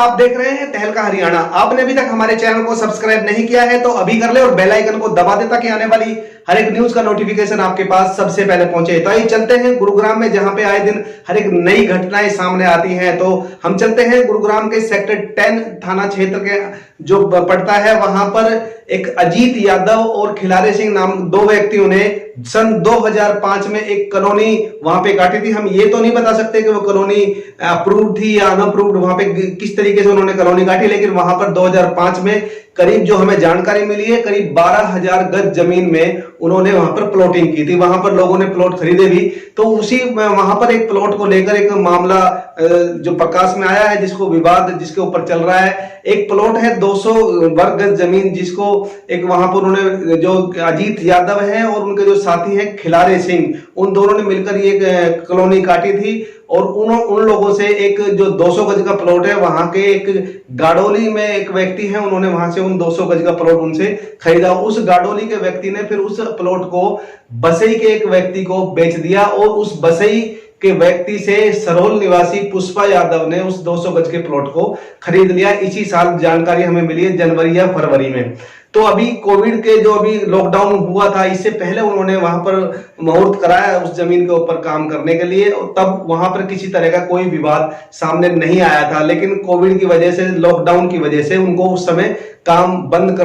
आप देख रहे हैं तहलका हरियाणा। आपने अभी तक हमारे चैनल को सब्सक्राइब नहीं किया है तो अभी कर ले और बेल आइकन को दबा दे ताकि आने वाली हर एक न्यूज का नोटिफिकेशन आपके पास सबसे पहले पहुंचे। तो आइए चलते हैं गुरुग्राम में, जहां पे आए दिन हर एक नई घटनाएं सामने आती हैं। तो हम चलते हैं गुरुग्राम के सेक्टर 10 थाना क्षेत्र के जो पड़ता है, वहां पर एक अजीत यादव और खिलारी सिंह नाम दो व्यक्तियों ने सन 2005 में एक कॉलोनी वहां पे काटी थी। हम ये तो नहीं बता सकते कि वो कॉलोनी अप्रूव्ड थी या अनअप्रूव्ड, वहां पे किस तरीके से उन्होंने कॉलोनी काटी, लेकिन वहां पर 2005 में करीब जो हमें जानकारी मिली है करीब 12,000 गज जमीन में उन्होंने वहां पर प्लॉटिंग की थी। वहां पर लोगों ने प्लॉट खरीदे भी। तो उसी वहां पर एक प्लॉट को लेकर एक मामला जो प्रकाश में आया है, जिसको विवाद जिसके ऊपर चल रहा है। एक प्लॉट है 200 वर्ग गज जमीन, जिसको एक वहां पर उन्होंने जो अजीत यादव है और उनके जो साथी हैं खिलारी सिंह, उन दोनों ने मिलकर ये कॉलोनी काटी थी। और उन लोगों से एक जो 200 गज का प्लॉट है, वहां के एक गाडोली में एक व्यक्ति है, उन्होंने वहां से उन 200 गज का प्लॉट उनसे खरीदा। उस गाडोली के व्यक्ति ने फिर उस प्लॉट को बसई के एक व्यक्ति को बेच दिया और उस बसई के व्यक्ति से सरोल निवासी पुष्पा यादव ने उस 200 गज के प्लॉट को खरीद लिया। इसी साल जानकारी हमें मिली है जनवरी या फरवरी में। तो अभी कोविड के जो अभी लॉकडाउन हुआ था, इससे पहले उन्होंने वहां पर मुहूर्त कराया उस जमीन के ऊपर काम करने के लिए, और तब वहां पर किसी तरह का कोई विवाद सामने नहीं आया था। लेकिन कोविड की वजह से, लॉकडाउन की वजह से उनको उस समय काम बंद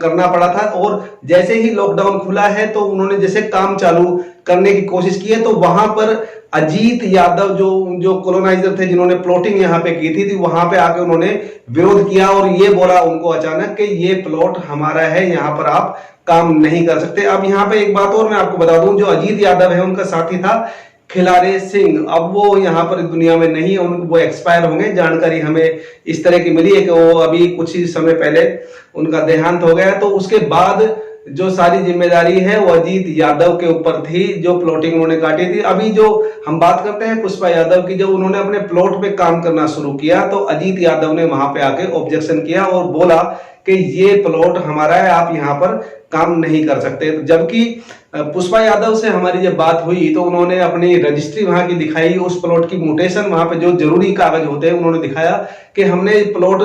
करना पड़ा था। और जैसे ही लॉकडाउन खुला है तो उन्होंने जैसे काम चालू करने की कोशिश की है, तो वहां पर अजीत यादव जो कॉलोनाइजर थे, जिन्होंने प्लॉटिंग यहाँ पे की थी, वहां पे आके उन्होंने विरोध किया और ये बोला उनको अचानक कि ये प्लॉट हमारा है, यहाँ पर आप काम नहीं कर सकते। अब यहाँ पे एक बात और मैं आपको बता दूं, जो अजीत यादव है उनका साथी था खिलारी सिंह, अब वो यहाँ पर दुनिया में नहीं है, वो एक्सपायर होंगे। जानकारी हमें इस तरह की मिली है कि वो अभी कुछ ही समय पहले उनका देहांत हो गया। तो उसके बाद जो सारी जिम्मेदारी है वो अजीत यादव के ऊपर थी, जो प्लॉटिंग उन्होंने काटी थी। अभी जो हम बात करते हैं पुष्पा यादव की, जब उन्होंने अपने प्लॉट पे काम करना शुरू किया तो अजीत यादव ने वहां पे आके ऑब्जेक्शन किया और बोला कि ये प्लॉट हमारा है, आप यहाँ पर काम नहीं कर सकते। जबकि पुष्पा यादव से हमारी जब बात हुई तो उन्होंने अपनी रजिस्ट्री वहां की दिखाई, उस प्लॉट की म्यूटेशन, वहां पे जो जरूरी कागज होते हैं उन्होंने दिखाया कि हमने प्लॉट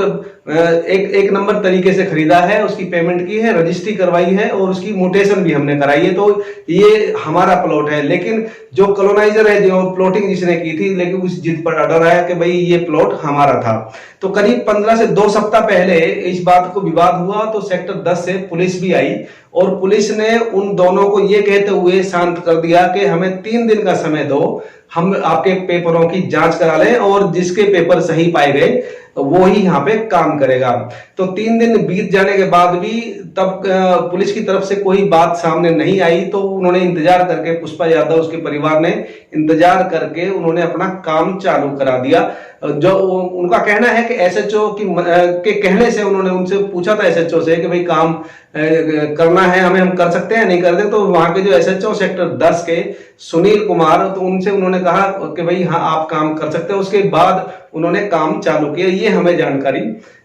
एक नंबर तरीके से खरीदा है, उसकी पेमेंट की है, रजिस्ट्री करवाई है और उसकी म्यूटेशन भी हमने कराई है, तो ये हमारा प्लॉट है। लेकिन जो कॉलोनाइजर है, जो प्लॉटिंग जिसने की थी, लेकिन उस जिद पर अड़ा रहा है कि भाई ये प्लॉट हमारा था। तो करीब 15 से 2 सप्ताह पहले इस बात को विवाद हुआ तो सेक्टर 10 से पुलिस भी आई और पुलिस ने उन दोनों को ये कहते हुए शांत कर दिया कि हमें 3 दिन का समय दो, हम आपके पेपरों की जांच करा लें और जिसके पेपर सही पाए गए वो ही यहाँ पे काम करेगा। तो 3 दिन बीत जाने के बाद भी तब पुलिस की तरफ से कोई बात सामने नहीं आई। तो उन्होंने इंतजार करके, पुष्पा यादव उसके परिवार ने इंतजार करके उन्होंने अपना काम चालू करा दिया। जो उनका कहना है कि एसएचओ के कहने से उन्होंने उनसे पूछा था एसएचओ से कि भाई काम करना है हमें, हम कर सकते हैं नहीं कर दे। तो वहां के जो एसएचओ सेक्टर 10 के सुनील कुमार, तो उनसे उन्होंने कहा कि भाई हाँ आप काम कर सकते हैं। उसके बाद उन्होंने काम चालू किया, ये हमें जानकारी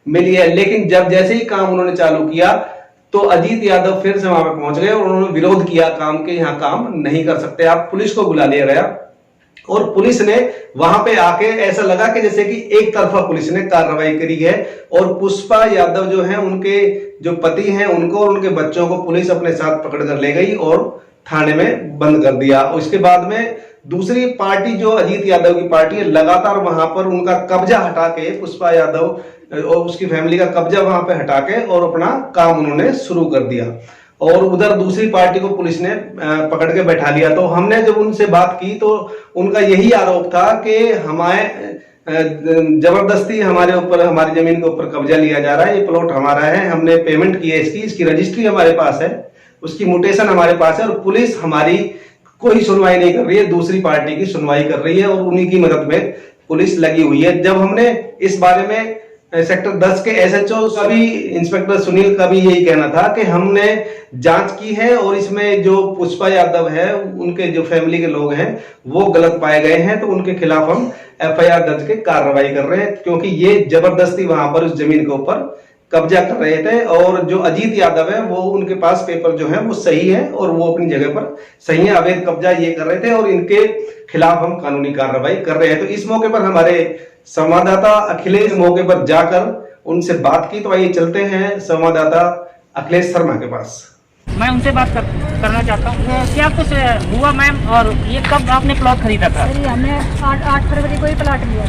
मिली है। लेकिन जब जैसे ही काम उन्होंने चालू किया तो अजीत यादव फिर से वहां पे पहुंच गए और उन्होंने विरोध किया काम के, यहाँ काम नहीं कर सकते आप। पुलिस को बुला लिया गया और पुलिस ने वहां पे आके ऐसा लगा कि जैसे कि एक तरफा पुलिस ने कार्रवाई करी है और पुष्पा यादव जो है, उनके जो पति हैं, उनको और उनके बच्चों को पुलिस अपने साथ पकड़ कर ले गई और थाने में बंद कर दिया। उसके बाद में दूसरी पार्टी जो अजीत यादव की पार्टी है, लगातार वहां पर उनका कब्जा हटा के, पुष्पा यादव और उसकी फैमिली का कब्जा वहां पे हटा के और अपना काम उन्होंने शुरू कर दिया। और उधर दूसरी पार्टी को पुलिस ने पकड़ के बैठा लिया। तो हमने जब उनसे बात की तो उनका यही आरोप था कि हमारे जबरदस्ती हमारे ऊपर, हमारी जमीन के ऊपर कब्जा लिया जा रहा है, ये प्लॉट हमारा है, हमने पेमेंट की है इसकी रजिस्ट्री हमारे पास है, उसकी म्यूटेशन हमारे पास है और पुलिस हमारी कोई सुनवाई नहीं कर रही है, दूसरी पार्टी की सुनवाई कर रही है और उन्हीं की मदद में पुलिस लगी हुई है। जब हमने इस बारे में सेक्टर 10 के एसएचओ का भी, इंस्पेक्टर सुनील का भी यही कहना था कि हमने जांच की है और इसमें जो पुष्पा यादव है, उनके जो फैमिली के लोग हैं वो गलत पाए गए हैं, तो उनके खिलाफ हम एफआईआर दर्ज के कार्रवाई कर रहे हैं, क्योंकि ये जबरदस्ती वहां पर उस जमीन के ऊपर कब्जा कर रहे थे और जो अजीत यादव है वो उनके पास पेपर जो है वो सही है और वो अपनी जगह पर सही है, अवैध कब्जा ये कर रहे थे और इनके खिलाफ हम कानूनी कार्रवाई कर रहे हैं। तो इस मौके पर हमारे संवाददाता अखिलेश मौके पर जाकर उनसे बात की। तो आइए चलते हैं संवाददाता अखिलेश शर्मा के पास। मैं उनसे बात करना चाहता हूँ, क्या कुछ हुआ मैम, और ये कब आपने प्लॉट खरीदा था? हमने 8 फरवरी को ही प्लाट लिया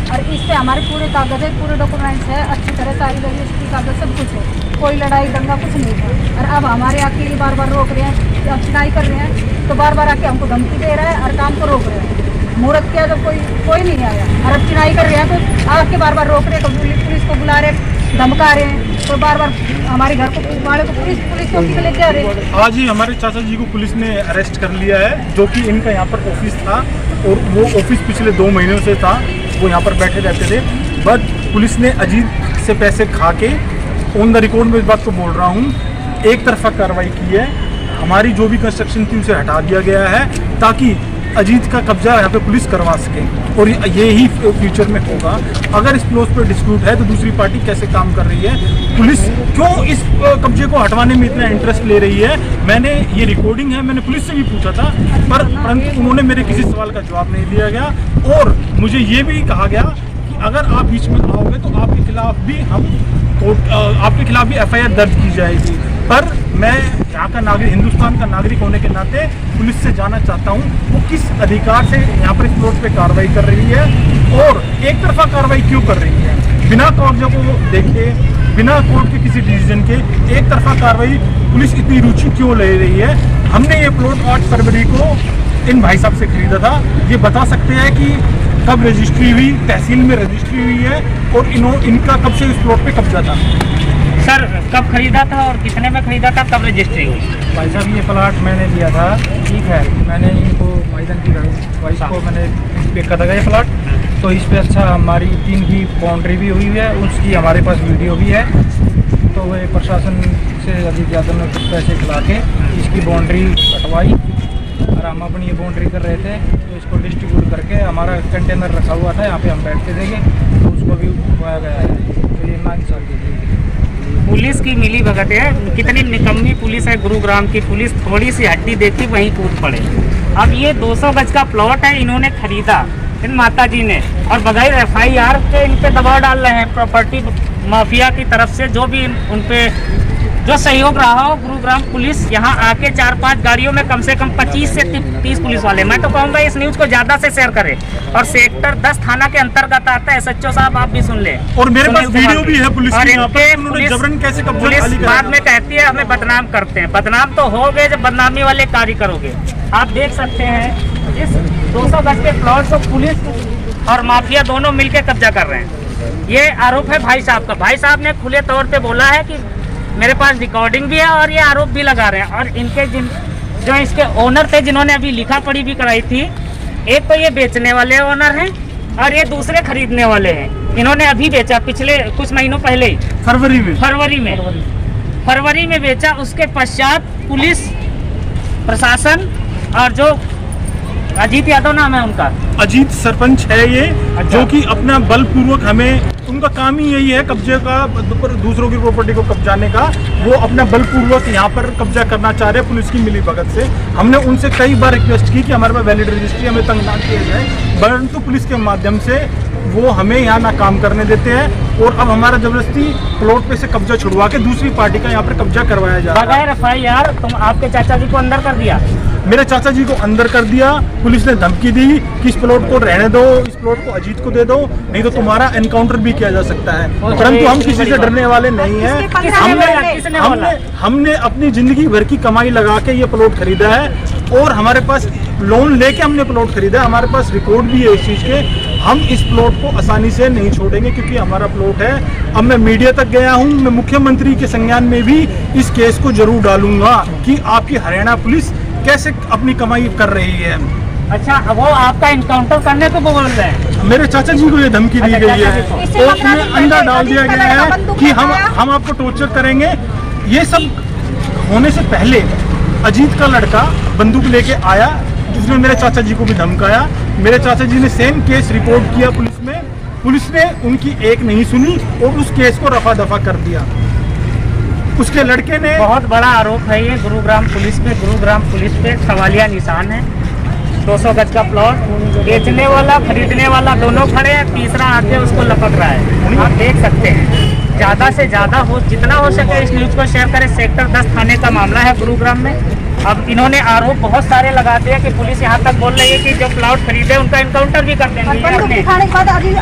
और इस पे हमारे पूरे कागज है, पूरे डॉक्यूमेंट्स है, अच्छी तरह सारी रजिस्ट्री कागज सब कुछ है, कोई लड़ाई दंगा कुछ नहीं है। और अब हमारे आके ये बार बार रोक रहे हैं, अब चुनाई कर रहे हैं तो बार बार आके हमको धमकी दे रहा है और काम को रोक रहे हैं। मुहूर्त किया तो कोई नहीं आया और अब चुनाई कर रहे हैं तो आके बार बार रोक रहे हैं, पुलिस को बुला रहे, धमका रहे हैं, तो बार बार हमारे घर को पुलिस चौकी पे लेके आ रहे हैं। आज ही हमारे चाचा जी को पुलिस ने अरेस्ट कर लिया है, जो कि इनका यहाँ पर ऑफिस था और वो ऑफिस पिछले 2 महीनों से था, वो यहाँ पर बैठे रहते थे। बट पुलिस ने अजीत से पैसे खा के, ऑन द रिकॉर्ड में इस बात को बोल रहा हूँ, एक तरफा कार्रवाई की है। हमारी जो भी कंस्ट्रक्शन थी उसे हटा दिया गया है ताकि अजीत का कब्जा यहाँ पे पुलिस करवा सके और ये ही फ्यूचर में होगा। अगर इस प्लॉट पर डिस्प्यूट है तो दूसरी पार्टी कैसे काम कर रही है, पुलिस क्यों इस कब्जे को हटवाने में इतना इंटरेस्ट ले रही है। मैंने ये रिकॉर्डिंग है, मैंने पुलिस से भी पूछा था परंतु उन्होंने मेरे किसी सवाल का जवाब नहीं दिया गया और मुझे ये भी कहा गया कि अगर आप बीच में आओगे तो आपके खिलाफ भी एफआईआर दर्ज की जाएगी। पर मैं यहाँ का नागरिक, हिंदुस्तान का नागरिक होने के नाते पुलिस से जानना चाहता हूँ वो किस अधिकार से यहाँ पर इस प्लॉट पे कार्रवाई कर रही है और एक तरफा कार्रवाई क्यों कर रही है, बिना कागजों को देखे, बिना कोर्ट के किसी डिसीजन के एक तरफा कार्रवाई पुलिस इतनी रुचि क्यों ले रही है। हमने ये प्लॉट 8 फरवरी को इन भाई साहब से खरीदा था। ये बता सकते हैं कि कब रजिस्ट्री हुई, तहसील में रजिस्ट्री हुई है और इनका कब से इस प्लॉट पे कब्जा था? सर कब खरीदा था और कितने में खरीदा था, कब रजिस्ट्री हुई? भाई साहब ये प्लाट मैंने लिया था, ठीक है, मैंने इनको मैदान की वाइफ को मैंने देखा था ये प्लाट, तो इस पे अच्छा हमारी 3 की बाउंड्री भी हुई है, उसकी हमारे पास वीडियो भी है। तो वे प्रशासन से अजीत यादव ने कुछ पैसे खिला के इसकी बाउंड्री कटवाई और हम अपनी ये बाउंड्री कर रहे थे, तो इसको डिस्ट्रीब्यूट करके हमारा कंटेनर रखा हुआ था, यहाँ पे हम बैठते थे, तो उसको भी उठाया गया है। तो ये ना इंसान पुलिस की मिली भगत है, कितनी निकम्मी पुलिस है गुरुग्राम की पुलिस, थोड़ी सी हड्डी देखी वहीं कूद पड़े। अब ये 200 गज का प्लॉट है, इन्होंने खरीदा इन माता जी ने और बगैर एफआईआर के इन पे दबाव डाल रहे हैं प्रॉपर्टी माफिया की तरफ से। जो भी उन पे जो सहयोग रहा हो, गुरुग्राम पुलिस यहाँ आके 4-5 गाड़ियों में कम से कम 25 से 30 पुलिस वाले, मैं तो कहूँगा इस न्यूज़ को ज़्यादा से शेयर करें। और सेक्टर 10 थाना के अंतर्गत आता है, एसएचओ साहब आप भी सुन लें। और मेरे पास वीडियो भी है पुलिस की, यहाँ पर उन्होंने जबरन कैसे कब्जा पुलिस खाली बाद में कहती है हमें बदनाम करते हैं, बदनाम तो हो गए जब बदनामी वाले कार्य करोगे। आप देख सकते हैं इस 200 गज के प्लॉट को पुलिस और माफिया दोनों मिलकर कब्जा कर रहे हैं। ये आरोप है भाई साहब का। भाई साहब ने खुले तौर पे बोला है कि मेरे पास रिकॉर्डिंग भी है और ये आरोप भी लगा रहे हैं। और इनके जो इसके ओनर थे जिन्होंने अभी लिखा पढ़ी भी कराई थी, एक तो ये बेचने वाले ओनर हैं और ये दूसरे खरीदने वाले हैं। इन्होंने अभी बेचा, पिछले कुछ महीनों पहले ही फरवरी में बेचा। उसके पश्चात पुलिस प्रशासन और जो अजीत यादव नाम है उनका, अजीत सरपंच है ये, जो कि अपना बलपूर्वक, हमें उनका काम ही यही है कब्जे का, दूसरों की प्रॉपर्टी को कब्जाने का। वो अपना बलपूर्वक यहाँ पर कब्जा करना चाह रहे हैं पुलिस की मिलीभगत से। हमने उनसे कई बार रिक्वेस्ट की कि हमारे पास वैलिड रजिस्ट्री, हमें तंग ना किया जाए, परंतु पुलिस के माध्यम से वो हमें यहाँ ना काम करने देते हैं और अब हमारा जबरदस्ती प्लॉट पे से कब्जा छुड़वा के दूसरी पार्टी का यहाँ पर कब्जा करवाया जा रहा है। बगैर एफआईआर तुम आपके चाचा जी को अंदर कर दिया, मेरे चाचा जी को अंदर कर दिया। पुलिस ने धमकी दी कि इस प्लॉट को रहने दो, इस प्लॉट को अजीत को दे दो, नहीं तो तुम्हारा एनकाउंटर भी किया जा सकता है। परंतु हम किसी से डरने वाले नहीं हैं। हमने अपनी जिंदगी भर की कमाई लगा के ये प्लॉट खरीदा है और हमारे पास लोन लेके हमने प्लॉट खरीदा है, हमारे पास रिकॉर्ड भी है इस चीज़ के। हम इस प्लॉट को आसानी से नहीं छोड़ेंगे क्योंकि हमारा प्लॉट है। अब मैं मीडिया तक गया हूँ, मैं मुख्यमंत्री के संज्ञान में भी इस केस को जरूर डालूंगा कि आपकी हरियाणा पुलिस कैसे अपनी कमाई कर रही है। अच्छा, वो आपका इनकाउंटर करने को बोल रहे हैं? मेरे चाचा जी को ये धमकी दी गई है और उन्हें अंदर डाल दिया गया है कि हम आपको टॉर्चर करेंगे। ये सब होने से पहले अजीत का लड़का बंदूक लेके आया, जिसने मेरे चाचा जी को भी धमकाया। मेरे चाचा जी ने सेम केस रिपोर्ट किया पुलिस में पुलिस ने उनकी एक नहीं सुनी और उस केस को रफा दफा कर दिया। उसके लड़के ने बहुत बड़ा आरोप है ये गुरुग्राम पुलिस पे सवालिया निशान है। 200 गज का प्लॉट बेचने वाला खरीदने वाला दोनों खड़े हैं, तीसरा आके उसको लपक रहा है। आप देख सकते हैं, ज़्यादा से ज़्यादा जितना हो सके इस न्यूज़ को शेयर करें। सेक्टर 10 थाने का मामला है गुरुग्राम में। अब इन्होंने आरोप बहुत सारे लगा दिया कि पुलिस यहाँ तक बोल रही है कि जो प्लॉट खरीदे उनका इनकाउंटर भी कर देंगे। बंदूक दिखाने के बाद अजीत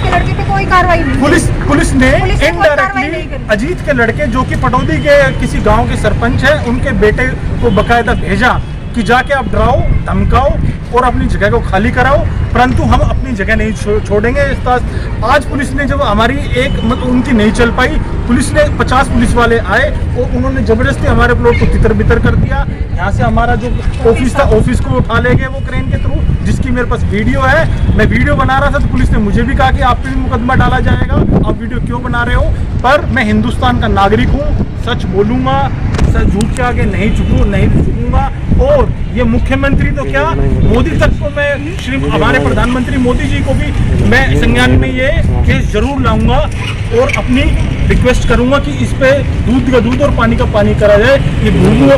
के लड़के पे कोई कार्रवाई नहीं। पुलिस ने पुलिस ने कोई कार्रवाई नहीं इनडायरेक्टली करी। अजीत के लड़के जो कि पटौदी के किसी गांव के सरपंच हैं, उनके बेटे को बकायदा भेजा कि जाके आप डराओ धमकाओ और अपनी जगह को खाली कराओ, परंतु हम अपनी जगह नहीं छोड़ेंगे। आज पुलिस ने जब हमारी उनकी नहीं चल पाई, पुलिस ने 50 पुलिस वाले आए और उन्होंने जबरदस्ती हमारे प्लॉट को तितर बितर कर दिया। यहाँ से हमारा जो ऑफिस था, ऑफिस को उठा ले गए वो क्रेन के थ्रू, जिसकी मेरे पास वीडियो है। मैं वीडियो बना रहा था तो पुलिस ने मुझे भी कहा कि आप पे भी मुकदमा डाला जाएगा, आप वीडियो क्यों बना रहे हो। पर मैं हिंदुस्तान का नागरिक हूँ, सच बोलूँगा, सच झूठ के आगे नहीं झुकूंगा। और ये मुख्यमंत्री तो क्या, मोदी तक को मैं हमारे प्रधानमंत्री मोदी जी को भी मैं संज्ञान में ये केस जरूर लाऊंगा और अपनी रिक्वेस्ट करूंगा कि इस पे दूध का दूध और पानी का पानी करा जाए। ये भूआ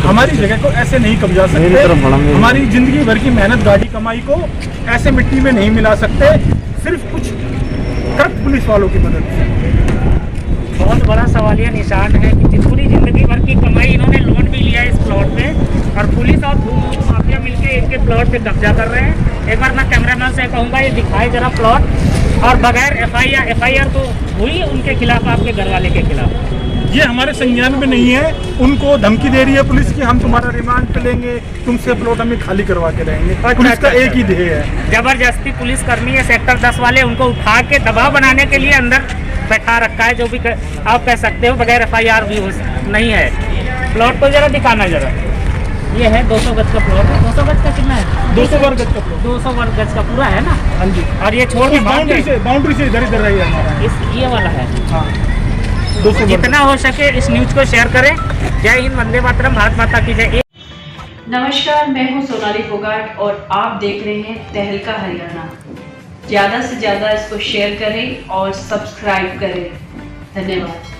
हमारी जगह को ऐसे नहीं कब्जा सकते, हमारी जिंदगी भर की मेहनत गाड़ी कमाई को ऐसे मिट्टी में नहीं मिला सकते, सिर्फ कुछ करप्ट पुलिस वालों की मदद से। बहुत बड़ा सवालिया निशान है कि पूरी जिंदगी भर की कमाई इन्होंने लोन भी लिया इस प्लॉट पे और पुलिस और माफिया मिलकर इनके प्लॉट पे कब्जा कर रहे हैं। एक बार मैं कैमरामैन से कहूँगा ये दिखाए जरा प्लॉट, और बगैर एफआईआर तो हुई उनके खिलाफ, आपके घर वाले के खिलाफ। ये हमारे संज्ञान में नहीं है। उनको धमकी दे रही है पुलिस की, हम तुम्हारा रिमांड पे लेंगे, तुमसे प्लॉट हमें खाली करवा के रहेंगे। पुलिस का एक ही ध्येय है, जबरदस्ती पुलिस कर्मी है सेक्टर 10 वाले, उनको उठा के दबाव बनाने के लिए अंदर बैठा रखा है। जो भी आप कह सकते हो, बगैर एफआईआर भी नहीं है। प्लॉट को जरा दिखाना जरा, ये है 200 गज का प्लॉट है। 200 गज का कितना है? 200 वर्ग गज का प्लॉट, 200 वर्ग गज का पूरा है ना। हाँ जी। और ये छोड़ के बाउंड्री से इधर रही है हमारा, ये वाला है। हाँ 200 जितना हो सके इस न्यूज को शेयर करें। जय हिंद, वंदे मातरम, भारत माता की जय। नमस्कार, मैं हूं सोनाली फोगाट और आप देख रहे हैं तहलका हरियाणा। ज़्यादा से ज़्यादा इसको शेयर करें और सब्सक्राइब करें। धन्यवाद।